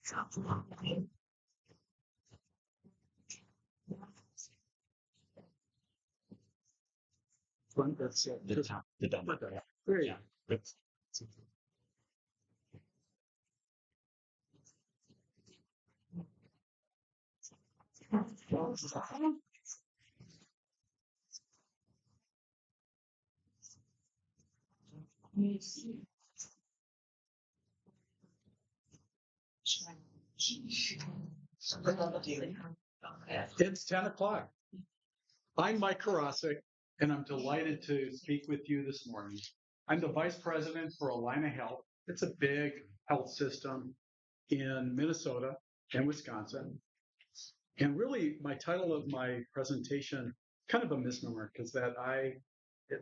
That's the top, the double. Great. Yeah. It's 10 o'clock. I'm Mike Koroscik, and I'm delighted to speak with you this morning. I'm the Vice President for Allina Health. It's a big health system in Minnesota and Wisconsin. And really, my title of my presentation, kind of a misnomer, because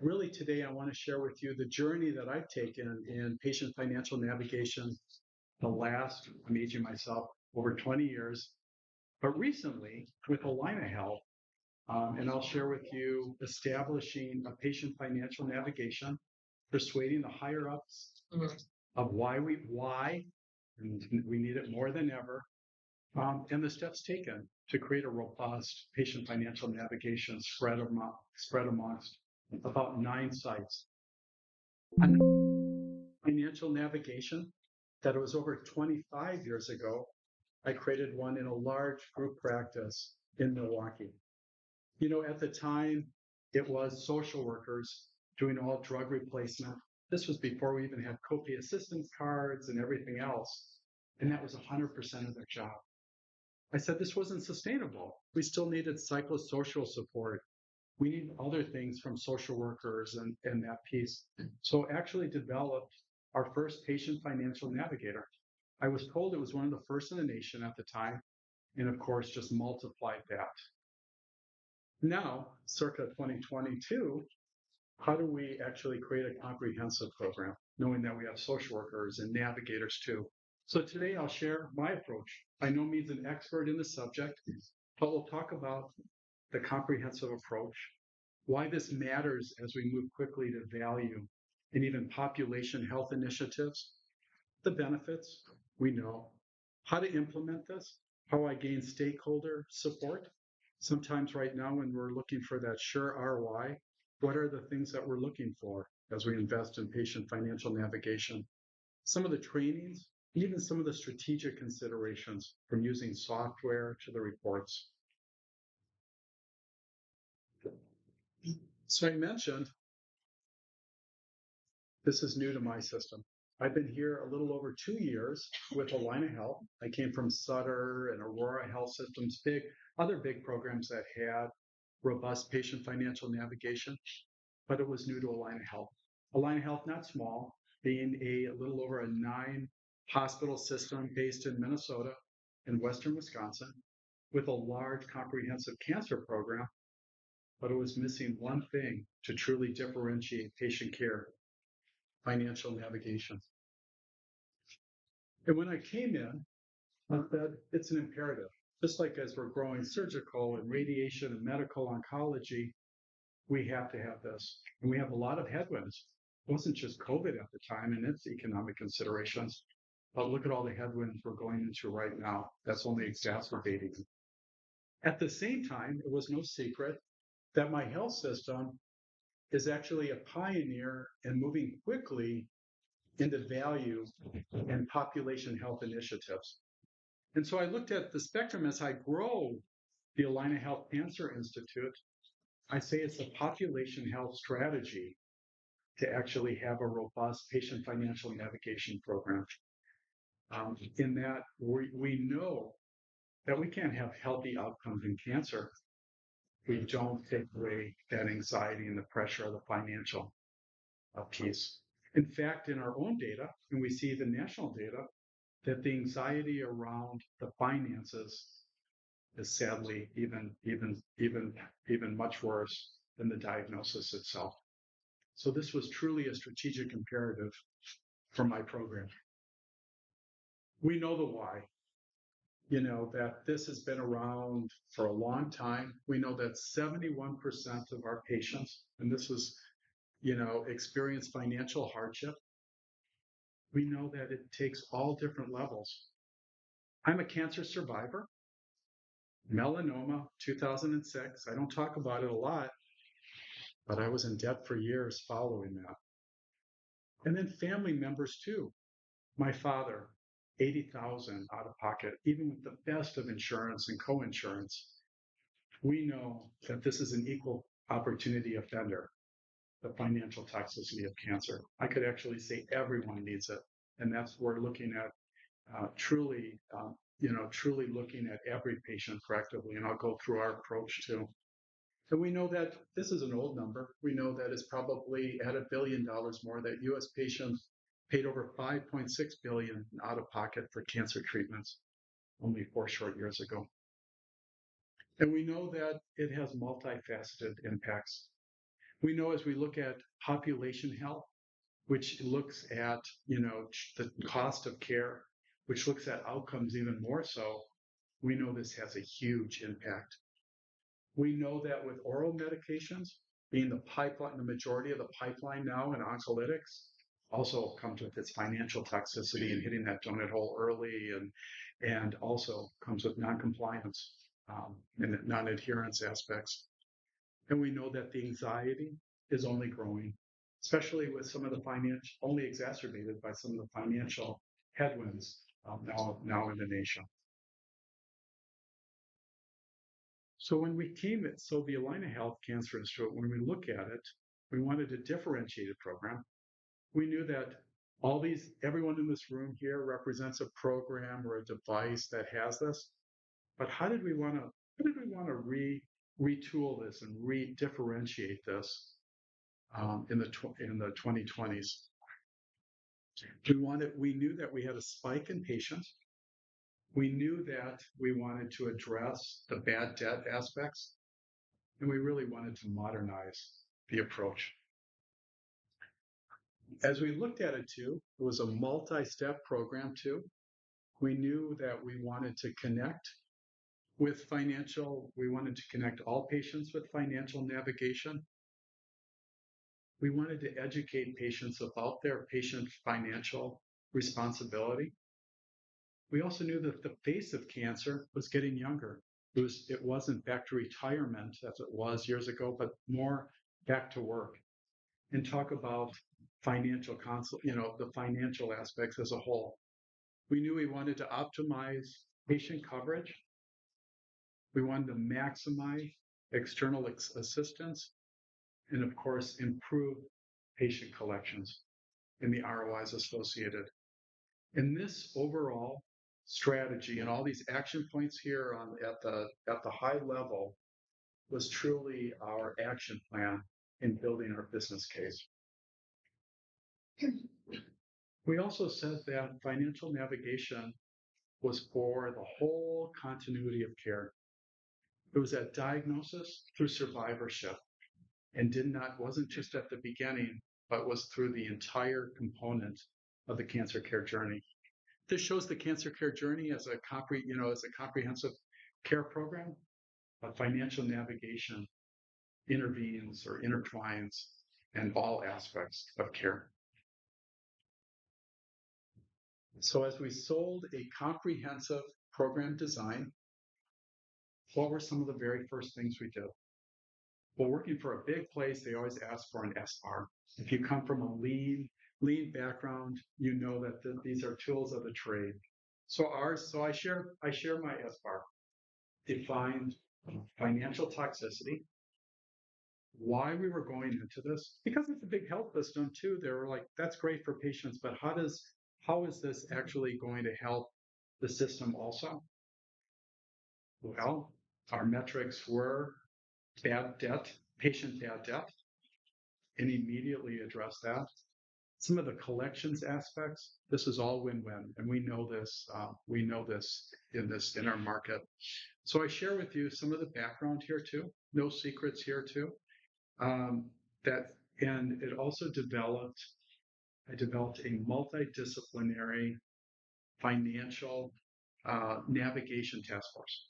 really today I want to share with you the journey that I've taken in patient financial navigation. I'm aging myself, over 20 years. But recently, with Allina Health, and I'll share with you establishing a patient financial navigation, persuading the higher ups of why and we need it more than ever, and the steps taken to create a robust patient financial navigation spread amongst about 9 sites. Financial navigation that it was over 25 years ago, I created one in a large group practice in Milwaukee. At the time, it was social workers doing all drug replacement. This was before we even had copay assistance cards and everything else. And that was 100% of their job. I said this wasn't sustainable. We still needed psychosocial support. We need other things from social workers and that piece. So actually developed our first patient financial navigator. I was told it was one of the first in the nation at the time, and of course just multiplied that. Now, circa 2022, how do we actually create a comprehensive program, knowing that we have social workers and navigators too? So today I'll share my approach. By no means an expert in the subject, but we'll talk about the comprehensive approach, why this matters as we move quickly to value and even population health initiatives, the benefits we know, how to implement this, how I gain stakeholder support. Sometimes right now when we're looking for that sure ROI, what are the things that we're looking for as we invest in patient financial navigation? Some of the trainings, even some of the strategic considerations from using software to the reports. So I mentioned, this is new to my system. I've been here a little over 2 years with Allina Health. I came from Sutter and Aurora Health Systems, other big programs that had robust patient financial navigation, but it was new to Allina Health. Allina Health, not small, being a little over a 9 hospital system based in Minnesota and Western Wisconsin with a large comprehensive cancer program, but it was missing one thing to truly differentiate patient care: financial navigation. And when I came in, I said, it's an imperative. Just like as we're growing surgical and radiation and medical oncology, we have to have this. And we have a lot of headwinds. It wasn't just COVID at the time and its economic considerations, but look at all the headwinds we're going into right now. That's only exacerbating. At the same time, it was no secret that my health system is actually a pioneer in moving quickly into value and population health initiatives. And so I looked at the spectrum as I grow the Allina Health Cancer Institute. I say it's a population health strategy to actually have a robust patient financial navigation program. In that we know that we can't have healthy outcomes in cancer. We don't take away that anxiety and the pressure of the financial piece. In fact, in our own data, and we see the national data, that the anxiety around the finances is sadly even much worse than the diagnosis itself. So this was truly a strategic imperative for my program. We know the why. That this has been around for a long time. We know that 71% of our patients, and this was, experience financial hardship. We know that it takes all different levels. I'm a cancer survivor, melanoma, 2006. I don't talk about it a lot, but I was in debt for years following that. And then family members too. My father, 80,000 out of pocket, even with the best of insurance and co-insurance. We know that this is an equal opportunity offender, the financial toxicity of cancer. I could actually say everyone needs it. And that's we're looking at truly looking at every patient proactively. And I'll go through our approach too. And we know that this is an old number. We know that it's probably at $1 billion more that U.S. patients paid over 5.6 billion out of pocket for cancer treatments only 4 short years ago. And we know that it has multifaceted impacts. We know as we look at population health, which looks at, the cost of care, which looks at outcomes even more so, we know this has a huge impact. We know that with oral medications being the pipeline, the majority of the pipeline now in oncolytics also comes with its financial toxicity and hitting that donut hole early, and also comes with noncompliance and non-adherence aspects. And we know that the anxiety is only growing, especially with some of the only exacerbated by some of the financial headwinds now in the nation. So the Allina Health Cancer Institute, when we look at it, we wanted a differentiated program. We knew that everyone in this room here represents a program or a device that has this. But how did we want to retool this and re-differentiate this in the 2020s? We knew that we had a spike in patients. We knew that we wanted to address the bad debt aspects, and we really wanted to modernize the approach. As we looked at it too, it was a multi-step program too. We knew that we wanted to connect all patients with financial navigation. We wanted to educate patients about their patient financial responsibility. We also knew that the face of cancer was getting younger. It wasn't back to retirement as it was years ago, but more back to work, and talk about the financial aspects as a whole. We knew we wanted to optimize patient coverage. We wanted to maximize external assistance, and of course, improve patient collections and the ROIs associated. And this overall strategy and all these action points here at the high level was truly our action plan in building our business case. We also said that financial navigation was for the whole continuity of care. It was at diagnosis through survivorship, and wasn't just at the beginning, but was through the entire component of the cancer care journey. This shows the cancer care journey as a comprehensive care program, but financial navigation intervenes or intertwines in all aspects of care. So as we sold a comprehensive program design, what were some of the very first things we did? Well, working for a big place, they always ask for an SR. If you come from a lean background, you know that these are tools of the trade. So I share my SR. Defined financial toxicity, why we were going into this, because it's a big health system too. They were like, that's great for patients, but how is this actually going to help the system also? Well, our metrics were bad debt, patient bad debt, and immediately address that. Some of the collections aspects, this is all win-win, and we know this in our market. So I share with you some of the background here too, no secrets here too. And it also I developed a multidisciplinary financial navigation task force.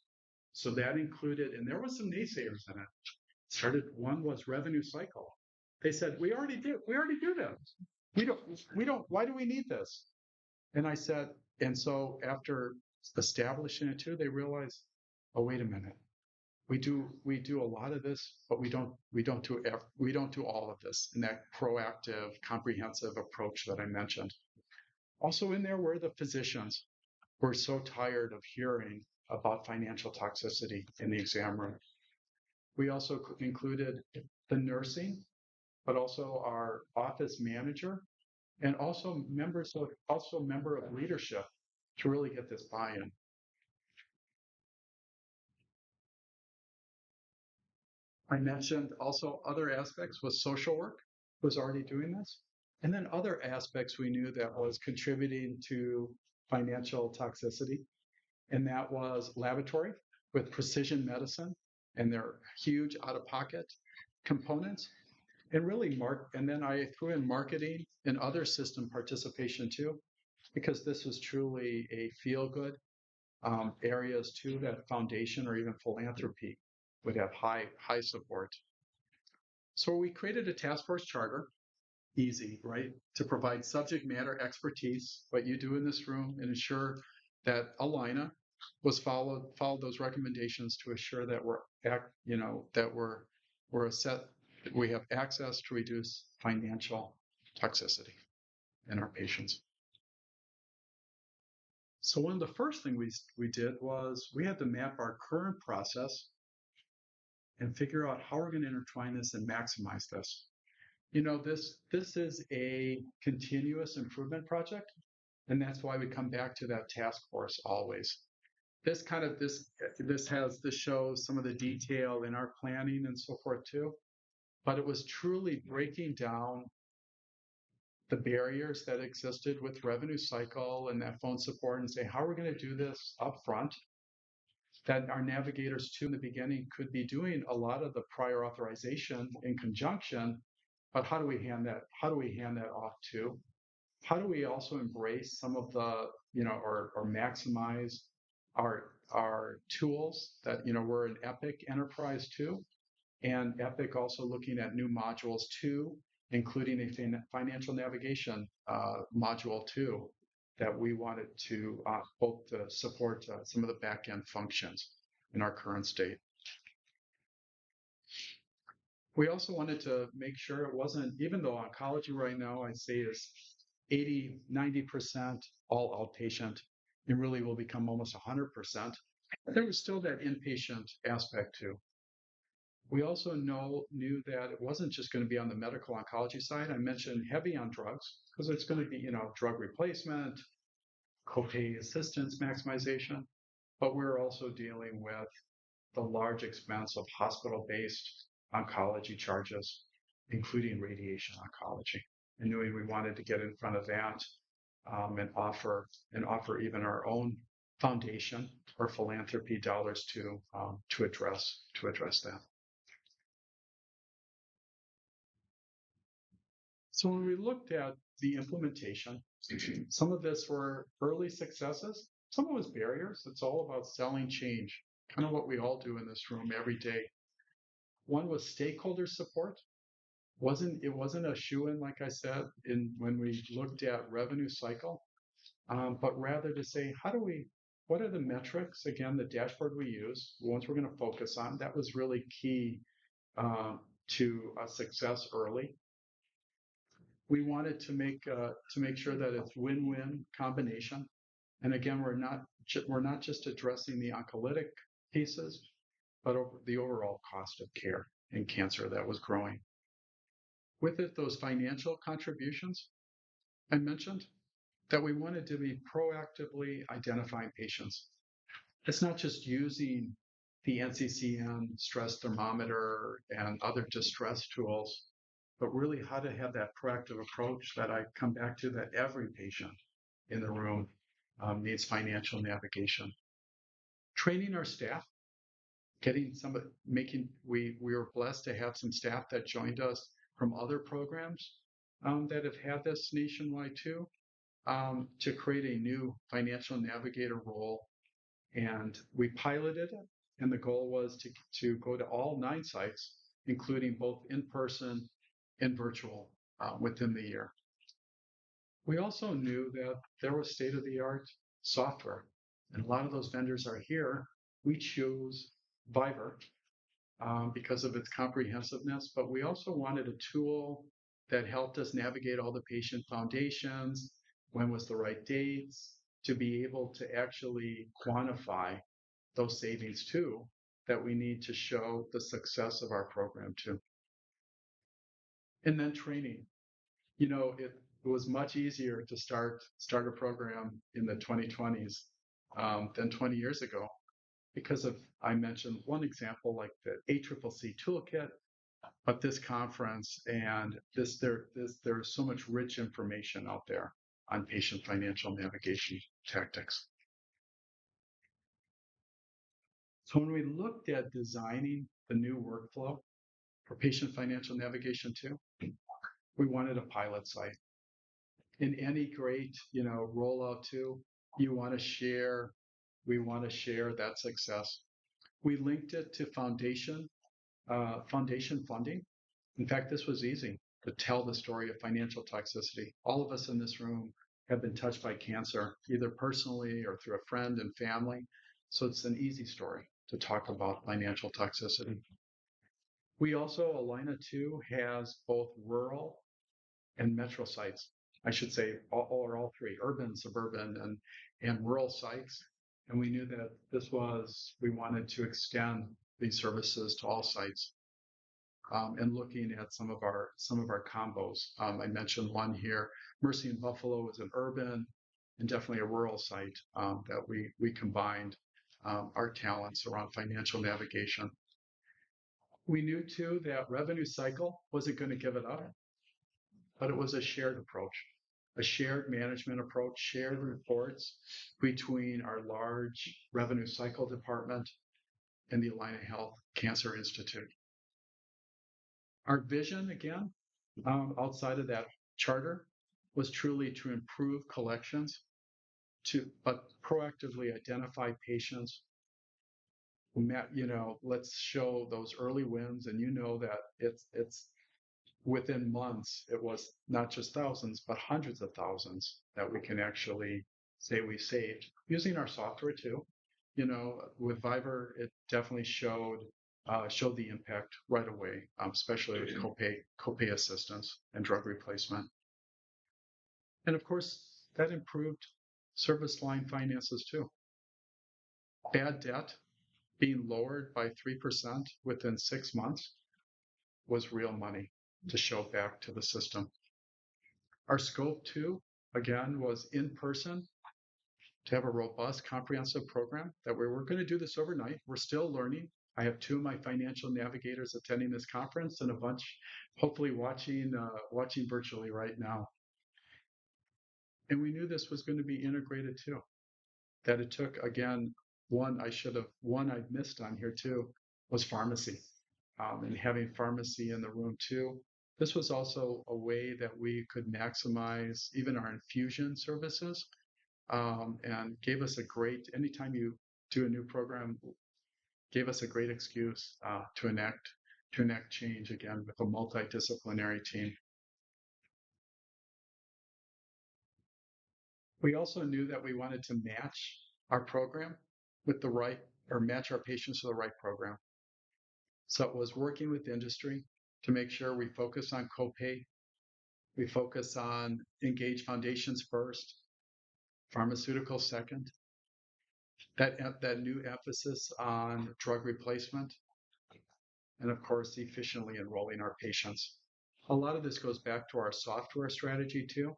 So that included, and there was some naysayers in it. One was revenue cycle. They said, we already do this. We don't, why do we need this? And I said, and so after establishing it too, they realize, oh, wait a minute. We do a lot of this, but we don't do all of this in that proactive, comprehensive approach that I mentioned. Also in there were the physicians who are so tired of hearing about financial toxicity in the exam room. We also included the nursing, but also our office manager and also member of leadership to really get this buy-in. I mentioned also other aspects was social work was already doing this. And then other aspects we knew that was contributing to financial toxicity. And that was laboratory with precision medicine and their huge out-of-pocket components. And really and then I threw in marketing and other system participation too, because this was truly a feel-good areas too, that foundation or even philanthropy would have high support. So we created a task force charter, easy, right? To provide subject matter expertise, what you do in this room, and ensure that Allina was followed those recommendations to assure that we have access to reduce financial toxicity in our patients. So one of the first things we did was we had to map our current process and figure out how we're going to intertwine this and maximize this. This is a continuous improvement project, and that's why we come back to that task force always. This shows some of the detail in our planning and so forth too, but it was truly breaking down the barriers that existed with revenue cycle and that phone support and say, how are we going to do this up front? That our navigators too in the beginning could be doing a lot of the prior authorization in conjunction, but how do we hand that off to? How do we also embrace some of the, or maximize our tools that, we're an Epic enterprise too, and Epic also looking at new modules too, including a financial navigation module too, that we wanted to both support some of the back-end functions in our current state. We also wanted to make sure it wasn't, even though oncology right now I say is 80, 90% all outpatient, it really will become almost 100%. There was still that inpatient aspect too. We also knew that it wasn't just going to be on the medical oncology side. I mentioned heavy on drugs because it's going to be, drug replacement, copay assistance maximization, but we're also dealing with the large expense of hospital-based oncology charges, including radiation oncology, and knowing we wanted to get in front of that and offer even our own foundation or philanthropy dollars to address that. So when we looked at the implementation, some of this were early successes, some of it was barriers. It's all about selling change, kind of what we all do in this room every day. One was stakeholder support. It wasn't a shoe-in, like I said, when we looked at revenue cycle, but rather to say, what are the metrics? Again, the dashboard we use, the ones we're going to focus on. That was really key to a success early. We wanted to make sure that it's win-win combination. And again, we're not just addressing the oncolytic pieces, but the overall cost of care in cancer that was growing. With it, those financial contributions I mentioned, that we wanted to be proactively identifying patients. It's not just using the NCCN stress thermometer and other distress tools, but really how to have that proactive approach that I come back to, that every patient in the room needs financial navigation. Training our staff, we were blessed to have some staff that joined us from other programs that have had this nationwide too, to create a new financial navigator role. And we piloted it, and the goal was to go to all 9 sites, including both in-person and virtual within the year. We also knew that there was state-of-the-art software And a lot of those vendors are here. We chose Viver because of its comprehensiveness, but we also wanted a tool that helped us navigate all the patient foundations, when was the right dates, to be able to actually quantify those savings too, that we need to show the success of our program too. And then training. It was much easier to start a program in the 2020s than 20 years ago because of, I mentioned one example like the ACCC Toolkit, but this conference and there's so much rich information out there on patient financial navigation tactics. So when we looked at designing the new workflow for patient financial navigation too, we wanted a pilot site. In any great, rollout too, you want to share, we want to share that success. We linked it to foundation funding. In fact, this was easy to tell the story of financial toxicity. All of us in this room have been touched by cancer, either personally or through a friend and family. So it's an easy story to talk about financial toxicity. We also, Allina too, has both rural and metro sites. I should say, all three, urban, suburban, and rural sites. And we knew that we wanted to extend these services to all sites. And looking at some of our combos. I mentioned one here. Mercy in Buffalo is an urban and definitely a rural site that we combined our talents around financial navigation. We knew too that revenue cycle wasn't going to give it up, but it was a shared approach, a shared management approach, shared reports between our large revenue cycle department and the Allina Health Cancer Institute. Our vision, again, outside of that charter, was truly to improve collections, but proactively identify patients. Let's show those early wins, and that it's within months. It was not just thousands, but hundreds of thousands that we can actually say we saved using our software too. With Viver, it definitely showed the impact right away, especially with copay assistance and drug replacement. And of course, that improved service line finances too. Bad debt being lowered by 3% within 6 months was real money to show back to the system. Our scope too, again, was in person to have a robust, comprehensive program that we were going to do this overnight. We're still learning. I have 2 of my financial navigators attending this conference and a bunch, hopefully watching virtually right now. And we knew this was going to be integrated too. That it took, again, one I missed on here too was pharmacy, and having pharmacy in the room too. This was also a way that we could maximize even our infusion services, and gave us anytime you do a new program, gave us a great excuse to enact change again with a multidisciplinary team. We also knew that we wanted to match our program with match our patients to the right program. So it was working with industry to make sure we focus on copay, we focus on engaged foundations first, pharmaceutical second, that new emphasis on drug replacement, and of course, efficiently enrolling our patients. A lot of this goes back to our software strategy too,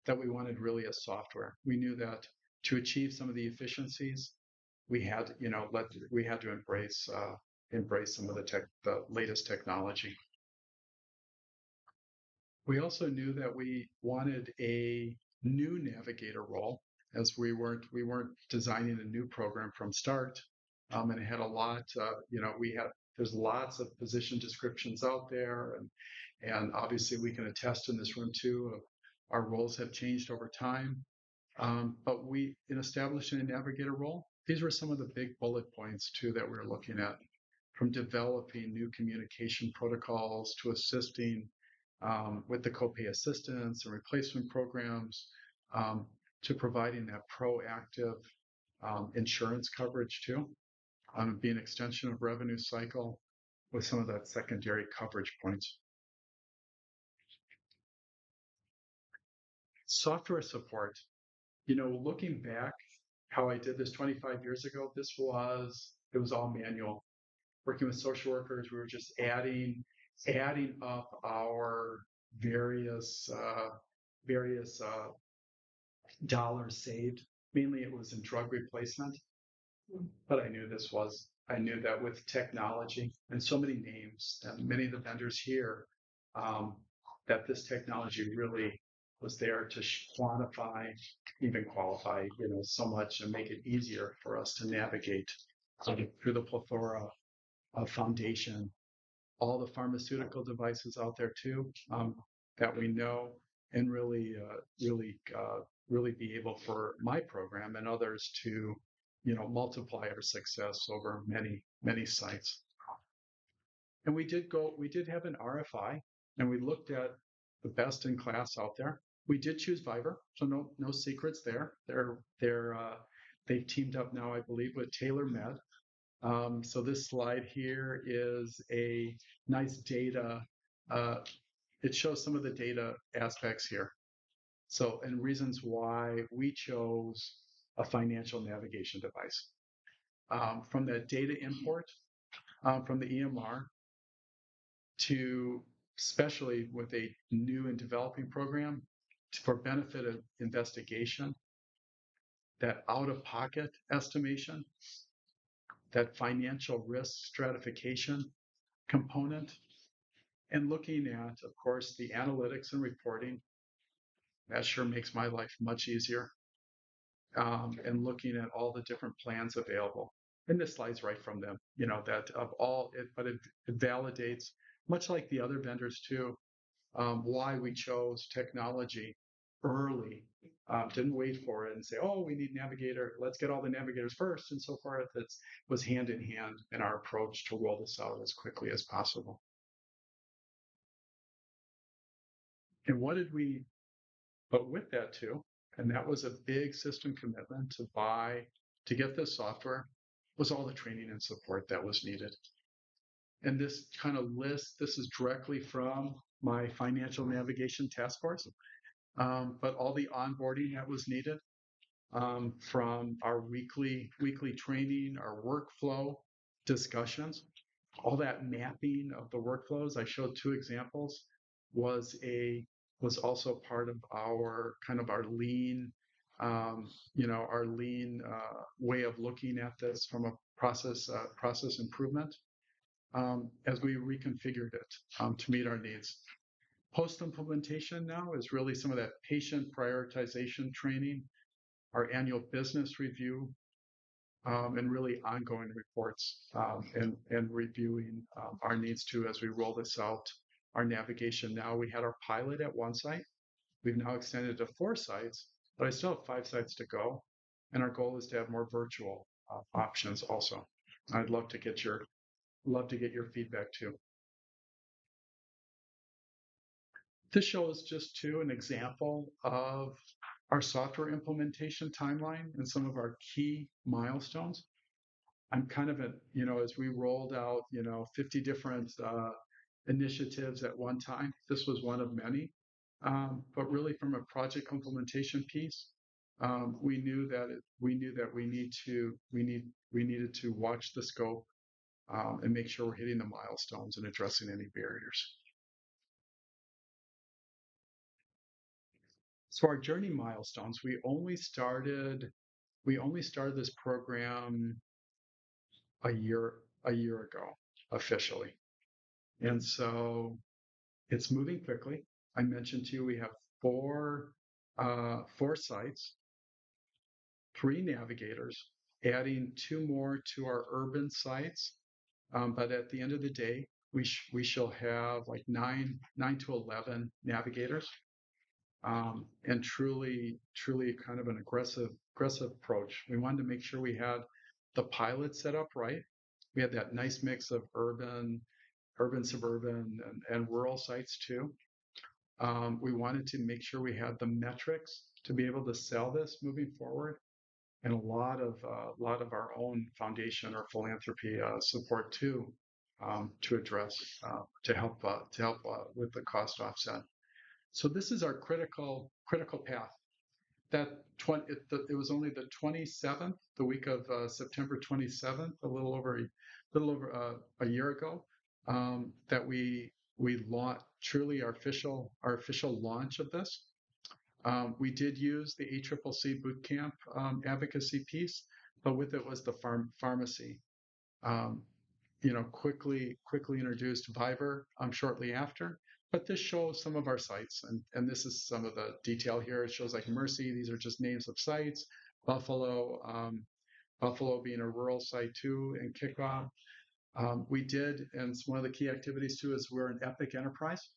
that we wanted really a software. We knew that to achieve some of the efficiencies, we had to embrace some of the latest technology. We also knew that we wanted a new navigator role, as we weren't designing a new program from start, and it had a lot. There's lots of position descriptions out there, and obviously we can attest in this room too. Our roles have changed over time, but in establishing a navigator role, these were some of the big bullet points too that we were looking at, from developing new communication protocols to assisting with the copay assistance and replacement programs, to providing that proactive insurance coverage too, be an extension of revenue cycle with some of that secondary coverage points. Software support. Looking back, how I did this 25 years ago, it was all manual. Working with social workers, we were just adding up our various dollars saved. Mainly, it was in drug replacement. But I knew that with technology and so many names and many of the vendors here, um, that this technology really was there to quantify, even qualify, so much and make it easier for us to navigate through the plethora of foundation, all the pharmaceutical devices out there too, that we know, and really be able for my program and others to, multiply our success over many sites. And we did have an RFI, and we looked at the best in class out there. We did choose Viber, so no secrets there. They've teamed up now, I believe, with TaylorMed. So this slide here is a nice data. It shows some of the data aspects here. So, and reasons why we chose a financial navigation device. From the data import, from the EMR, to especially with a new and developing program for benefit of investigation, that out-of-pocket estimation, that financial risk stratification component, and looking at, of course, the analytics and reporting. That sure makes my life much easier. And looking at all the different plans available. And this slides right from them, that of all it, but it validates, much like the other vendors too, why we chose technology early. Didn't wait for it and say, oh, we need navigator. Let's get all the navigators first and so forth. It was hand in hand in our approach to roll this out as quickly as possible. And but with that too, and that was a big system commitment to get this software, was all the training and support that was needed. And this kind of list, this is directly from my financial navigation task force, but all the onboarding that was needed, from our weekly training, our workflow discussions, all that mapping of the workflows. I showed two examples. Was also part of our kind of our lean, way of looking at this from a process improvement, as we reconfigured it to meet our needs. Post-implementation now is really some of that patient prioritization training, our annual business review, and really ongoing reports, and reviewing our needs too as we roll this out. Our navigation now, we had our pilot at one site. We've now extended to 4 sites, but I still have 5 sites to go. And our goal is to have more virtual options also. I'd love to get your feedback too. This shows just too an example of our software implementation timeline and some of our key milestones. I'm kind of as we rolled out, 50 different initiatives at one time. This was one of many. But really, from a project implementation piece, we knew that we needed to watch the scope, and make sure we're hitting the milestones and addressing any barriers. So our journey milestones, we only started this program a year ago officially, and so it's moving quickly. I mentioned to you we have 4 sites, 3 navigators, adding 2 more to our urban sites. But at the end of the day, we shall have like 9 to 11 navigators, and truly kind of an aggressive approach. We wanted to make sure we had the pilot set up right. We had that nice mix of urban, suburban, and rural sites too. We wanted to make sure we had the metrics to be able to sell this moving forward. and a lot of our own foundation or philanthropy support too, to address to help with the cost offset. So this is our critical path. It was only the 27th, the week of September 27th, little over a year ago, that we launched truly our official launch of this. We did use the ACCC bootcamp advocacy piece, but with it was the pharmacy. Um, quickly introduced Viber shortly after. But this shows some of our sites, and this is some of the detail here. It shows like Mercy. These are just names of sites. Buffalo being a rural site too, and kickoff. We did, and one of the key activities too is we're an Epic Enterprise,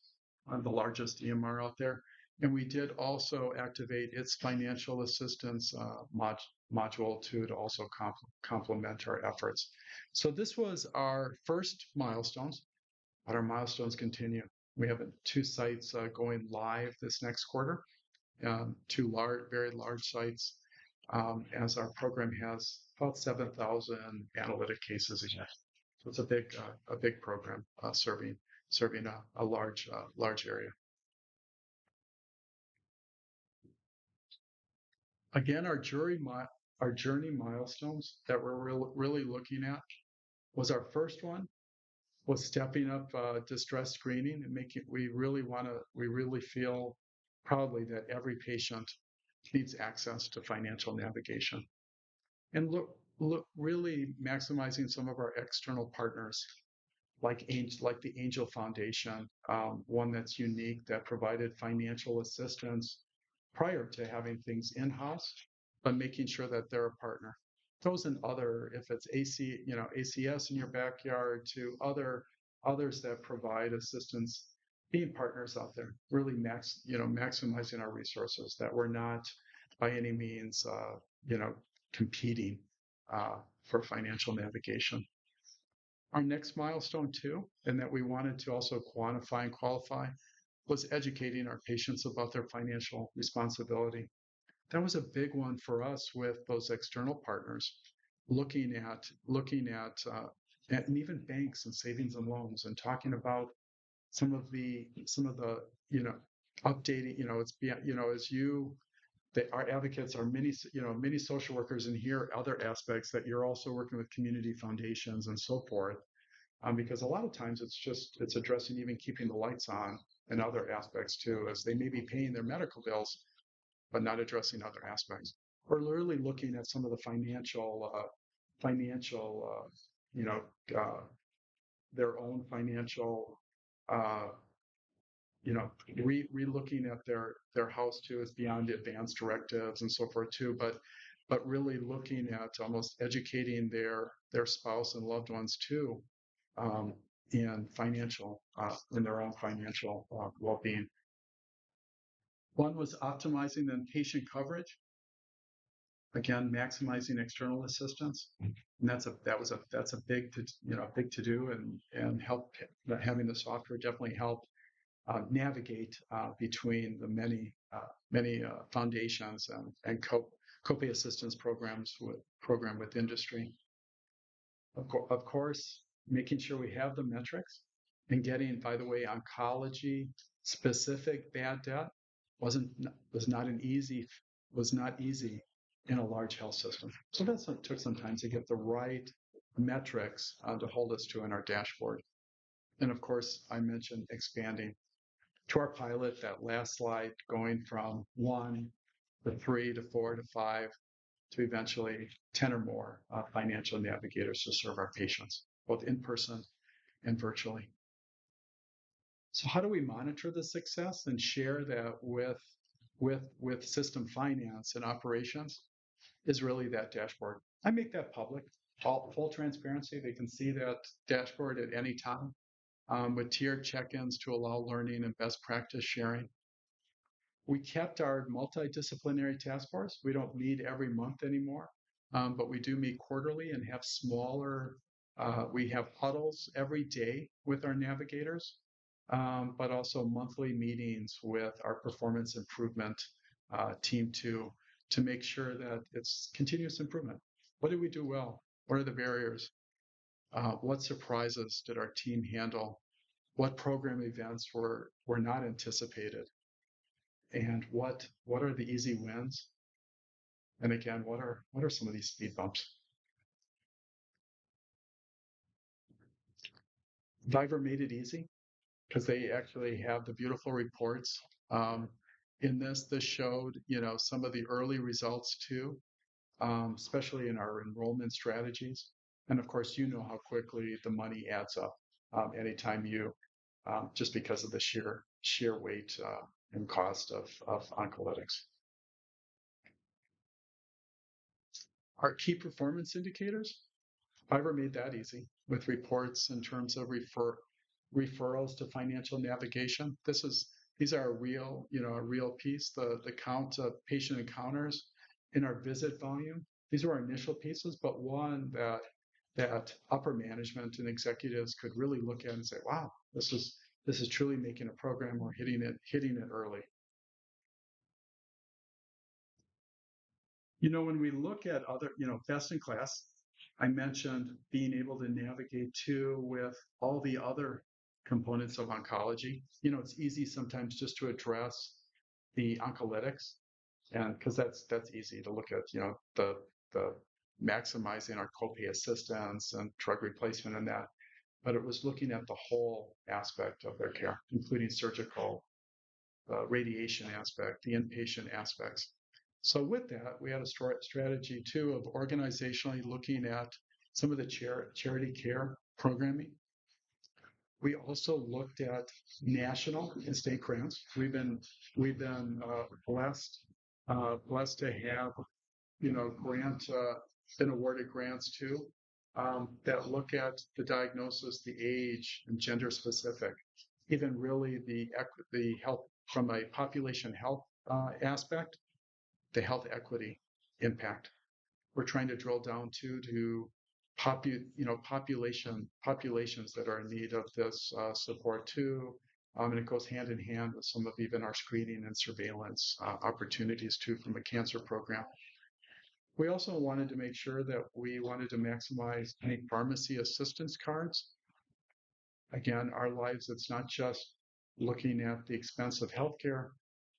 the largest EMR out there. And we did also activate its financial assistance module to also complement our efforts. So this was our first milestones, but our milestones continue. We have two sites going live this next quarter, two very large sites, as our program has about 7,000 analytic cases a year. So it's a big program serving a large area. Again, our journey milestones that we're really looking at was our first one was stepping up distress screening and we really feel proudly that every patient needs access to financial navigation, and look really maximizing some of our external partners like the Angel Foundation, one that's unique that provided financial assistance prior to having things in-house, but making sure that they're a partner. Those and other, if it's ACS in your backyard, to others that provide assistance, being partners out there, really maximizing our resources, that we're not by any means competing for financial navigation. Our next milestone too, and that we wanted to also quantify and qualify, was educating our patients about their financial responsibility. That was a big one for us with those external partners, looking at and even banks and savings and loans, and talking about some of the updating. It's as our advocates are many social workers, and here other aspects that you're also working with community foundations and so forth, because a lot of times it's addressing even keeping the lights on and other aspects too, as they may be paying their medical bills but not addressing other aspects. We're literally looking at some of the their own financial, uh, re-looking at their house too, is beyond advanced directives and so forth too, but really looking at almost educating their spouse and loved ones too, in their own financial well-being. One was optimizing the patient coverage. Again, maximizing external assistance, and that's a big to do, and help having the software definitely help navigate between the many foundations and copay assistance programs with industry. Of course, making sure we have the metrics, and getting, by the way, oncology specific bad debt was not easy in a large health system. So that took some time to get the right metrics to hold us to in our dashboard. And of course, I mentioned expanding to our pilot, that last slide, going from 1 to 3 to 4 to 5 to eventually 10 or more financial navigators to serve our patients, both in person and virtually. So how do we monitor the success and share that with system finance and operations? Is really that dashboard. I make that public, full transparency. They can see that dashboard at any time, with tiered check-ins to allow learning and best practice sharing. We kept our multidisciplinary task force. We don't meet every month anymore, but we do meet quarterly and have smaller, we have huddles every day with our navigators, but also monthly meetings with our performance improvement team too, to make sure that it's continuous improvement. What did we do well? What are the barriers? What surprises did our team handle? What program events were not anticipated? And what are the easy wins? And again, what are some of these speed bumps? Viver made it easy because they actually have the beautiful reports. Um, in this showed, some of the early results too, especially in our enrollment strategies. And of course, you know how quickly the money adds up anytime just because of the sheer weight and cost of oncolytics. Our key performance indicators, Fiverr made that easy with reports in terms of referrals to financial navigation. These are a real piece. The count of patient encounters in our visit volume. These were our initial pieces, but one that upper management and executives could really look at and say, "Wow, this is truly making a program. We're hitting it early." When we look at other, best in class, I mentioned being able to navigate too with all the other components of oncology. It's easy sometimes just to address the oncolytics, and because that's easy to look at, the maximizing our copay assistance and drug replacement and that. But it was looking at the whole aspect of their care, including surgical, radiation aspect, the inpatient aspects. So with that, we had a strategy too of organizationally looking at some of the charity care programming. We also looked at national and state grants. We've been blessed to have been awarded grants too that look at the diagnosis, the age, and gender specific, even really the health from a population health aspect, the health equity impact. We're trying to drill down to populations that are in need of this support too. And it goes hand in hand with some of even our screening and surveillance opportunities too from a cancer program. We also wanted to make sure that we wanted to maximize any pharmacy assistance cards. Again, our lives, it's not just looking at the expense of healthcare,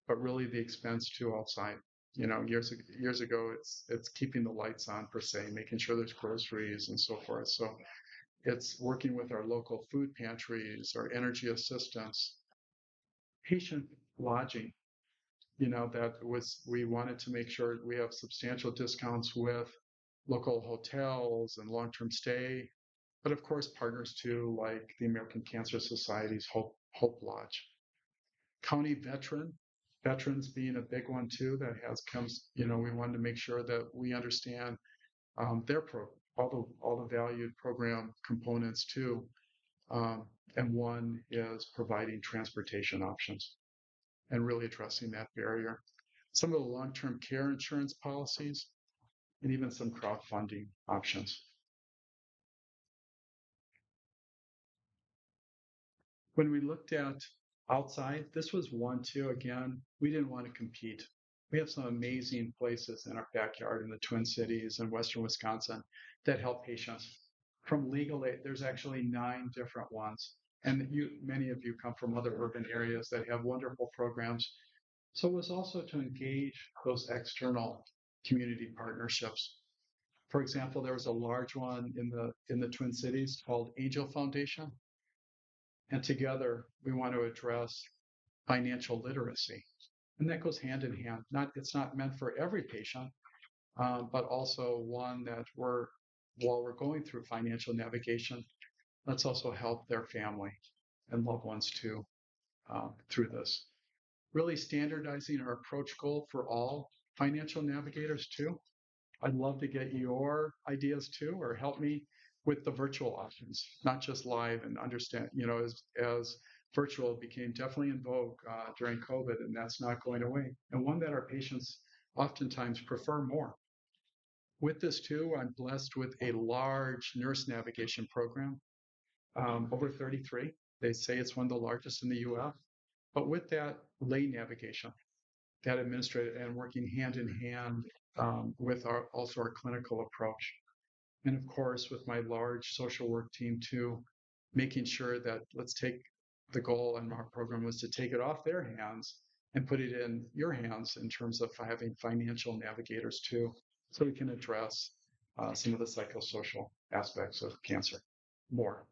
but really the expense to outside. Years ago, it's keeping the lights on per se, making sure there's groceries and so forth. So it's working with our local food pantries, our energy assistance, patient lodging. We wanted to make sure we have substantial discounts with local hotels and long-term stay, but of course partners too, like the American Cancer Society's Hope Lodge. County veterans being a big one too, that comes, we wanted to make sure that we understand all the valued program components too. And one is providing transportation options and really addressing that barrier. Some of the long-term care insurance policies and even some crowdfunding options. When we looked at outside, this was one too. Again, we didn't want to compete. We have some amazing places in our backyard in the Twin Cities and Western Wisconsin that help patients. From legal aid, there's actually 9 different ones. And many of you come from other urban areas that have wonderful programs. So it was also to engage those external community partnerships. For example, there was a large one in the Twin Cities called Angel Foundation. And together we want to address financial literacy. And that goes hand in hand. It's not meant for every patient, but also one that while we're going through financial navigation, let's also help their family and loved ones too through this. Really standardizing our approach goal for all financial navigators too. I'd love to get your ideas too, or help me with the virtual options, not just live, and understand, as virtual became definitely in vogue during COVID, and that's not going away, and one that our patients oftentimes prefer more. With this too, I'm blessed with a large nurse navigation program, over 33. They say it's one of the largest in the US. But with that, lay navigation. that administrative and working hand in hand with also our clinical approach. And of course, with my large social work team too, making sure that let's take the goal in our program was to take it off their hands and put it in your hands in terms of having financial navigators too, so we can address some of the psychosocial aspects of cancer more.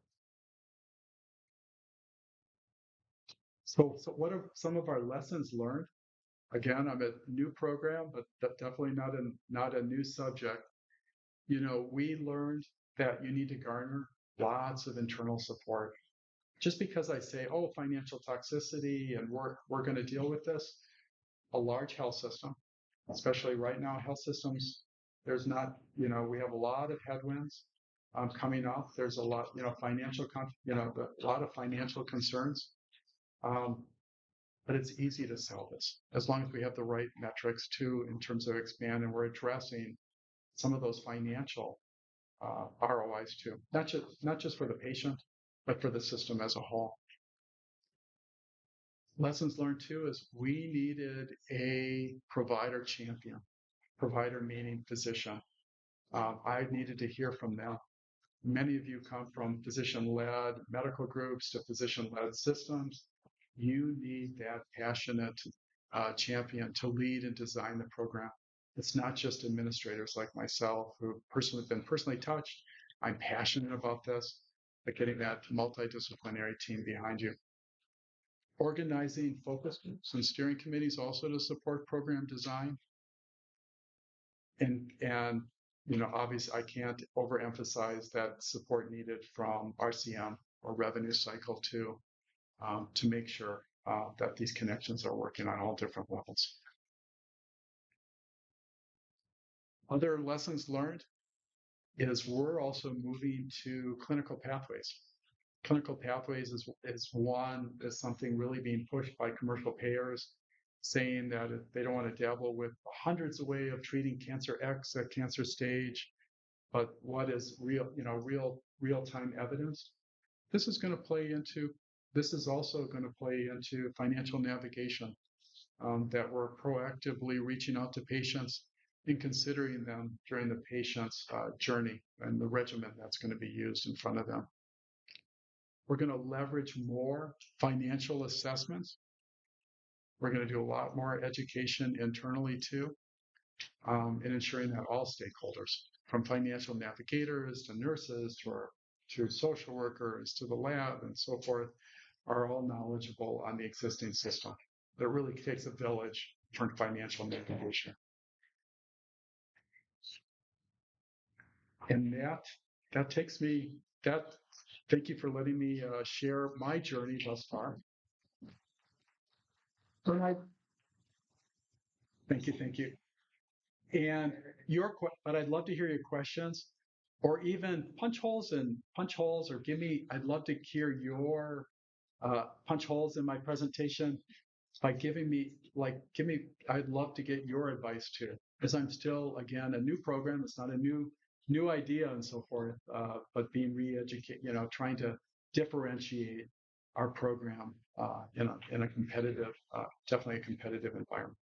So what are some of our lessons learned? Again, I'm a new program, but definitely not a new subject. We learned that you need to garner lots of internal support. Just because I say, oh, financial toxicity, and we're going to deal with this, a large health system, especially right now, health systems, there's not, we have a lot of headwinds coming up. There's a lot, a lot of financial concerns. But it's easy to sell this as long as we have the right metrics too in terms of expand, and we're addressing some of those financial ROIs too, not just for the patient, but for the system as a whole. Lessons learned too is we needed a provider champion, provider meaning physician. I needed to hear from them. Many of you come from physician-led medical groups to physician-led systems. You need that passionate champion to lead and design the program. It's not just administrators like myself who been personally touched. I'm passionate about this, but getting that multidisciplinary team behind you. Organizing focus groups and steering committees also to support program design. And obviously I can't overemphasize that support needed from RCM or revenue cycle too, to make sure that these connections are working on all different levels. Other lessons learned is we're also moving to clinical pathways. Clinical pathways is something really being pushed by commercial payers, saying that they don't want to dabble with hundreds of ways of treating cancer X at cancer stage, but what is real-time evidence? This is also going to play into financial navigation, that we're proactively reaching out to patients and considering them during the patient's journey and the regimen that's going to be used in front of them. We're going to leverage more financial assessments. We're going to do a lot more education internally too, in ensuring that all stakeholders, from financial navigators to nurses to social workers to the lab and so forth, are all knowledgeable on the existing system. It really takes a village for financial navigation. And that takes me, thank you for letting me share my journey thus far. Thank you. And but I'd love to hear your questions, or even punch holes, or I'd love to hear your punch holes in my presentation by I'd love to get your advice too, because I'm still, again, a new program. It's not a new idea and so forth, but being re-educated, trying to differentiate our program in a competitive, definitely a competitive environment.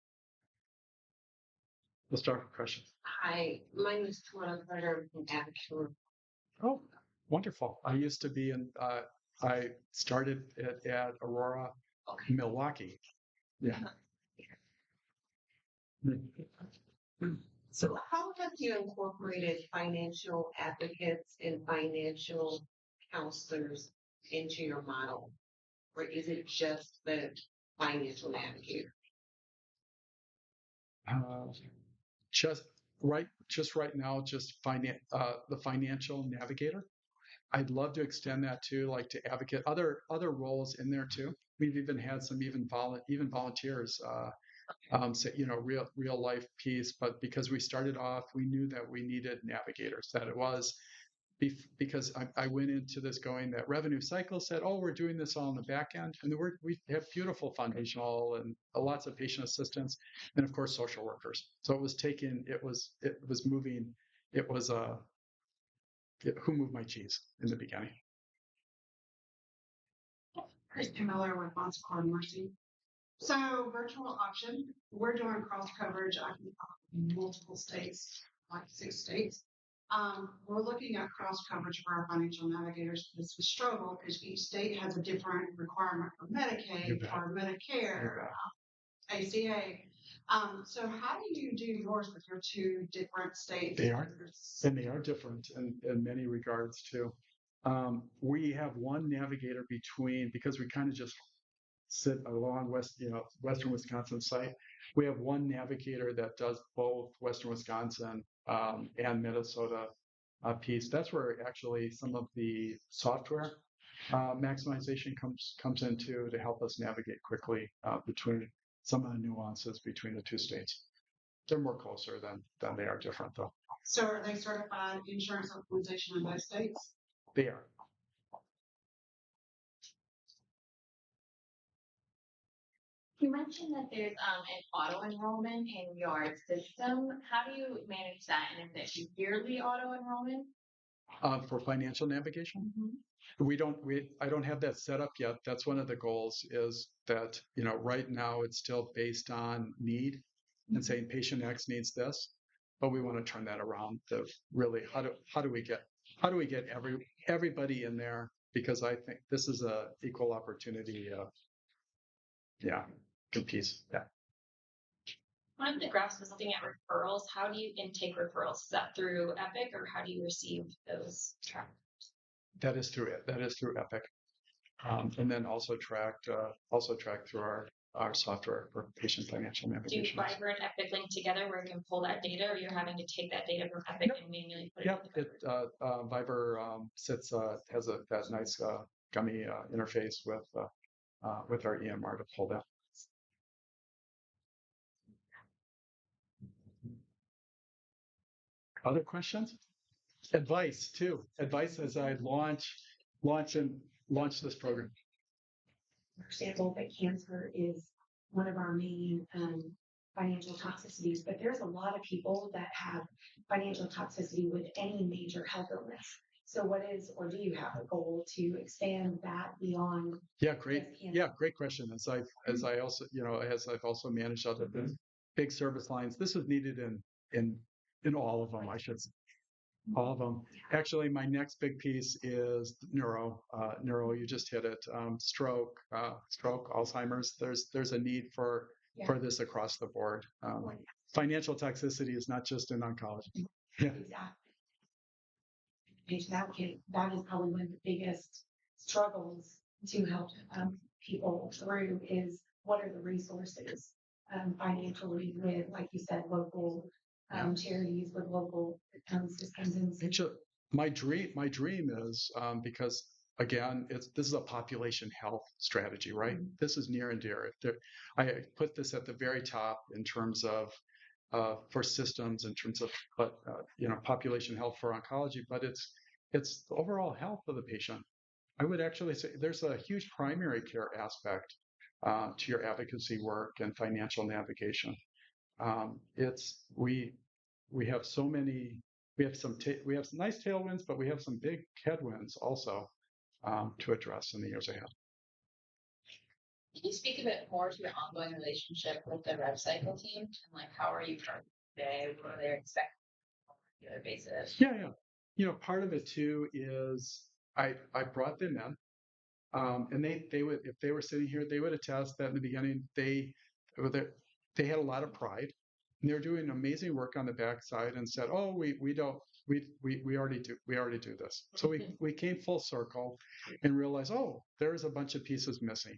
We'll start with questions. Hi, my name is Tawana Carter from Abbotsford. Oh, wonderful. I used to be I started at Aurora, Milwaukee. Yeah. So how have you incorporated financial advocates and financial counselors into your model? Or is it just the financial navigator? Just right now, the financial navigator. I'd love to extend that to to advocate other roles in there too. We've even had some volunteers, say, real life piece, but because we started off, we knew that we needed navigators, that it was because I went into this going that revenue cycle said, oh, we're doing this all on the back end. And we have beautiful foundational and lots of patient assistance, and of course, social workers. So it was moving, who moved my cheese in the beginning. Kristen Miller with Oncology. So virtual option, we're doing cross coverage in multiple states, like 6 states. We're looking at cross coverage for our financial navigators. This is a struggle because each state has a different requirement for Medicaid, for Medicare, ACA. So how do you do yours with your 2 different states? They are, and they are different in many regards too. We have one navigator between, because we kind of just sit along Western Wisconsin site. We have one navigator that does both Western Wisconsin and Minnesota piece. That's where actually some of the software maximization comes into to help us navigate quickly between some of the nuances between the 2 states. They're more closer than they are different, though. So are they certified insurance optimization in both states? They are. You mentioned that there's an auto enrollment in your system. How do you manage that? And is it yearly auto enrollment? For financial navigation, I don't have that set up yet. That's one of the goals, is that, right now it's still based on need and saying patient X needs this, but we want to turn that around to really how do we get everybody in there, because I think this is a equal opportunity piece. Yeah. One of the graphs was looking at referrals. How do you intake referrals? Is that through Epic, or how do you receive those? That is through Epic, and then also tracked through our software for patient financial navigation. Do Viber and Epic link together where you can pull that data, or you're having to take that data from Epic and manually put it in the Viber? Viber has that nice gummy interface with our EMR to pull that. Other questions? Advice too. Advice as I launch this program. Understandable that cancer is one of our main financial toxicities, but there's a lot of people that have financial toxicity with any major health illness. So do you have a goal to expand that beyond? Yeah, great question. As I've also managed other big service lines, this is needed in all of them, I should say. All of them. Actually, my next big piece is neuro. You just hit it. Stroke, Alzheimer's. There's a need for this across the board. Financial toxicity is not just in oncology. Yeah. Exactly. That is probably one of the biggest struggles to help people through is what are the resources financially with, like you said, local charities with local systems. Actually, my dream is because again, this is a population health strategy, right? Mm-hmm. This is near and dear. I put this at the very top in terms of for systems, in terms of population health for oncology, but it's the overall health of the patient. I would actually say there's a huge primary care aspect to your advocacy work and financial navigation. We have so many. We have some nice tailwinds, but we have some big headwinds also to address in the years ahead. Can you speak a bit more to your ongoing relationship with the rev cycle team, and how are you currently today? What are they expecting on a regular basis? Yeah. Part of it too is I brought them in, and they would, if they were sitting here, they would attest that in the beginning they had a lot of pride. And they're doing amazing work on the backside and said, "Oh, we already do this." So we came full circle and realized, oh, there's a bunch of pieces missing.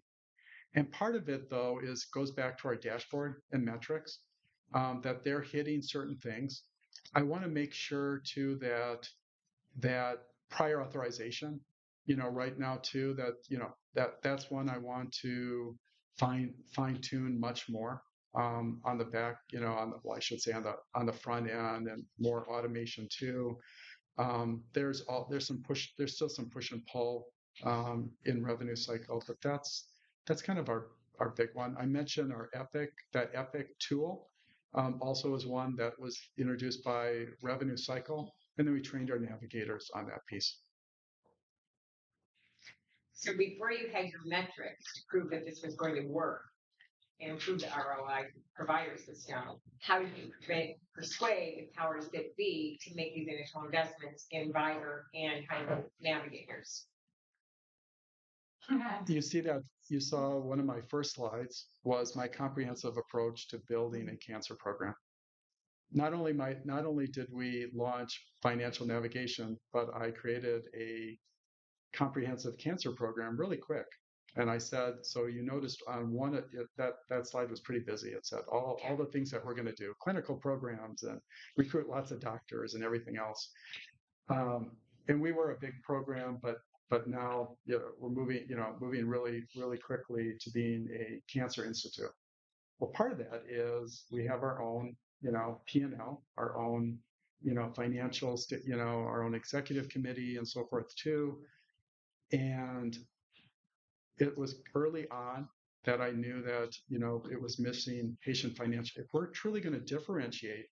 And part of it though goes back to our dashboard and metrics that they're hitting certain things. I want to make sure too that prior authorization, right now too, that's one I want to fine tune much more. On the back, I should say on the front end, and more automation too. There's still some push and pull in revenue cycle, but that's kind of our big one. I mentioned that Epic tool also is one that was introduced by revenue cycle, and then we trained our navigators on that piece. So before you had your metrics to prove that this was going to work, and improve the ROI for providers this year. How do you persuade the powers that be to make these initial investments in buyer and kind of navigators? You see that you saw one of my first slides was my comprehensive approach to building a cancer program. Not only did we launch financial navigation, but I created a comprehensive cancer program really quick. And I said, so you noticed on one that slide was pretty busy. It said all the things that we're going to do, clinical programs and recruit lots of doctors and everything else. And we were a big program, but now we're moving really, really quickly to being a cancer institute. Well, part of that is we have our own, P&L, our own, financials, our own executive committee and so forth too. And it was early on that I knew that, it was missing patient financial. If we're truly going to differentiate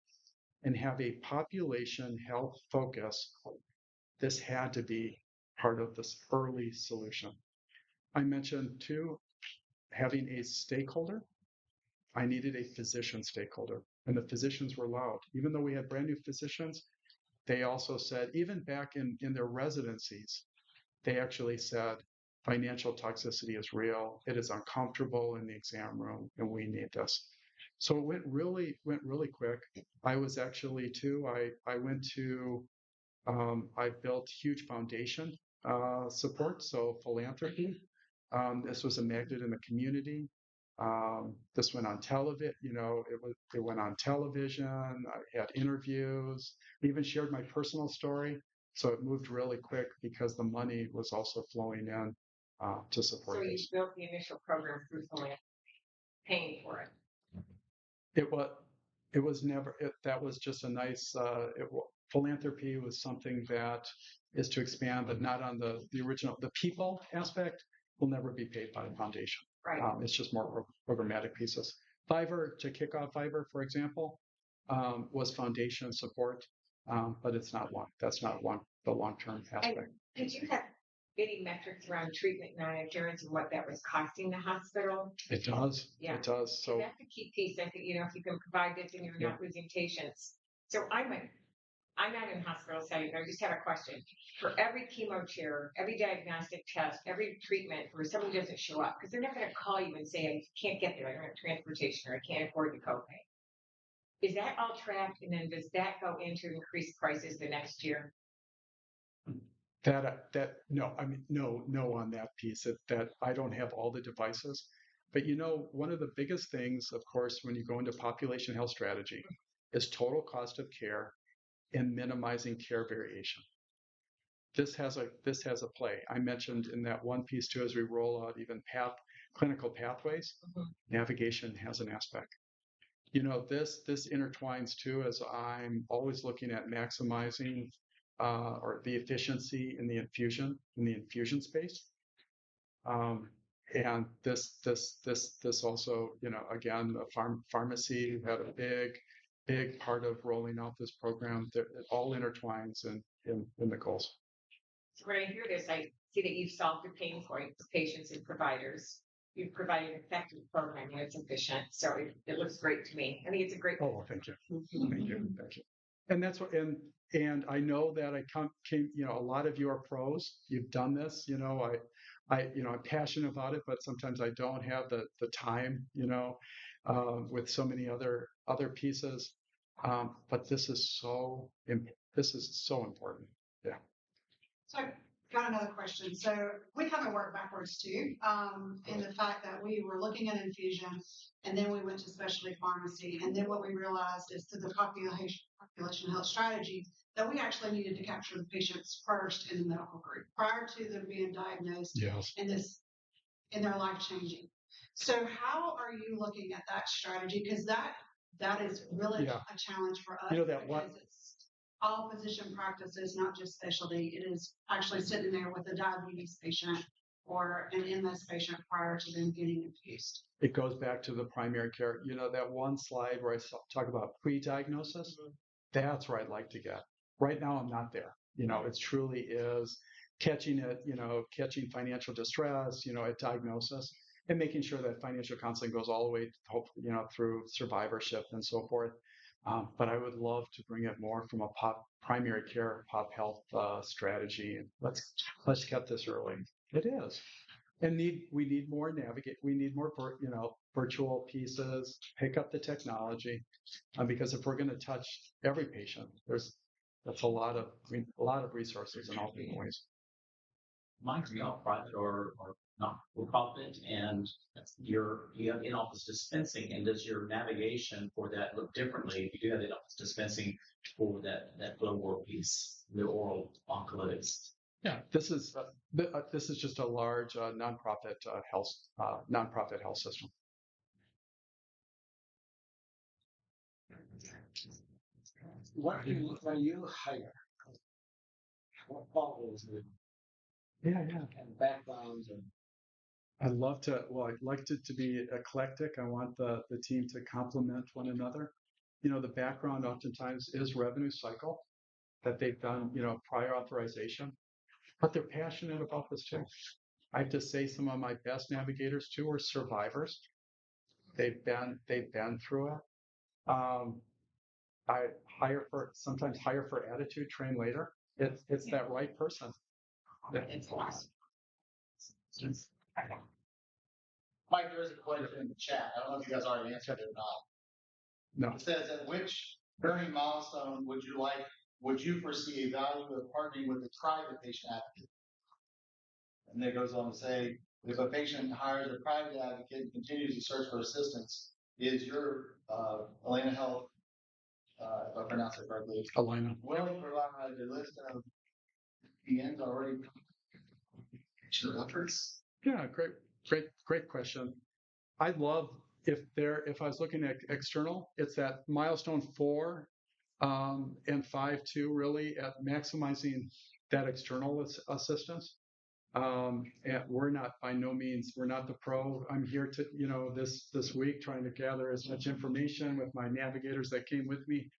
and have a population health focus, this had to be part of this early solution. I mentioned too, having a stakeholder. I needed a physician stakeholder, and the physicians were loud. Even though we had brand new physicians, they also said, even back in their residencies, they actually said, financial toxicity is real. It is uncomfortable in the exam room, and we need this. So it went really quick. I was actually too. I went to. I built huge foundation support, so philanthropy. This was a magnet in the community. This went on television. It went on television. I had interviews. I even shared my personal story. So it moved really quick because the money was also flowing in to support. So you built the initial program through philanthropy, paying for it. It was never. That was just a nice. Philanthropy was something that is to expand, but not on the original. The people aspect will never be paid by the foundation. Right. It's just more programmatic pieces. Fiverr, to kick off Fiverr, for example, was foundation support, but it's not one. That's not the long-term aspect. And did you have any metrics around treatment non-adherence and what that was costing the hospital? It does. Yeah. It does. So that's the key piece. I think, if you can provide this and you're not losing patients. So I'm not in hospital setting, but I just have a question. For every chemo chair, every diagnostic test, every treatment where somebody doesn't show up, because they're not going to call you and say, I can't get there, I don't have transportation, or I can't afford the copay. Is that all tracked, and then does that go into increased prices the next year? No, I mean, no on that piece. That I don't have all the devices. But one of the biggest things, of course, when you go into population health strategy is total cost of care and minimizing care variation. This has a play. I mentioned in that one piece too, as we roll out even clinical pathways, navigation has an aspect. This intertwines too, as I'm always looking at maximizing or the efficiency in the infusion space. And this also, again, the pharmacy had a big part of rolling out this program. That it all intertwines in the goals. So when I hear this, I see that you've solved the pain point for patients and providers. You've provided an effective program and it's efficient. So it looks great to me. I think it's a great. Oh, thank you. Thank you. And that's what, and I know that a lot of you are pros. You've done this, I'm passionate about it, but sometimes I don't have the time, with so many other pieces. But this is so important. Yeah. So I've got another question. So we kind of work backwards too, in the fact that we were looking at infusion and then we went to specialty pharmacy. And then what we realized is through the population health strategy that we actually needed to capture the patients first in the medical group prior to them being diagnosed Yes. in their life changing. So how are you looking at that strategy? Because that is really a challenge for us. It's all physician practices, not just specialty. It is actually sitting there with a diabetes patient or an MS patient prior to them getting infused. It goes back to the primary care. That one slide where I talk about pre-diagnosis, that's where I'd like to get. Right now, I'm not there. It truly is catching it, catching financial distress, at diagnosis. and making sure that financial counseling goes all the way, through survivorship and so forth. But I would love to bring it more from a primary care, pop health strategy. And let's get this early. It is, and we need more navigate. We need more, virtual pieces. Pick up the technology, because if we're going to touch every patient, that's a lot of resources in all different ways. Mine's not private or not for profit, and you have in-office dispensing, and does your navigation for that look differently if you do have in-office dispensing for that blood work piece, the oral oncolytics? Yeah, this is just a large nonprofit health system. When you hire, what qualities Yeah. and backgrounds and I'd like to be eclectic. I want the team to complement one another. The background oftentimes is revenue cycle that they've done, prior authorization, but they're passionate about this too. I have to say some of my best navigators too are survivors. They've been through it. I sometimes hire for attitude, train later. It's that right person. Mike, there is a question in the chat. I don't know if you guys already answered it or not. No. It says, at which learning milestone would you foresee a value of partnering with a private patient advocate? And then it goes on to say, if a patient hires a private advocate and continues to search for assistance, is your Allina Health, if I pronounce it correctly, Allina. willing to provide a list of PNs already efforts? Yeah, great question. I'd love if I was looking at external, it's that milestone 4 and 5 too, really at maximizing that external assistance. And we're not, by no means, we're not the pro. I'm here to, this week trying to gather as much information with my navigators that came with me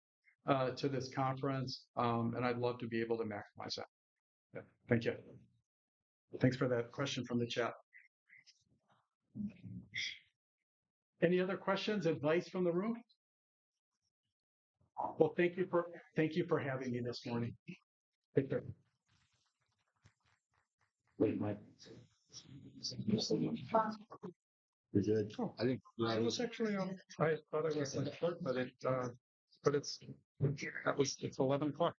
to this conference. And I'd love to be able to maximize that. Yeah, thank you. Thanks for that question from the chat. Any other questions, advice from the room? Well, thank you for having me this morning. Take care. Wait, Mike. You're good. Oh, I was actually I thought I was short, but it's 11 o'clock.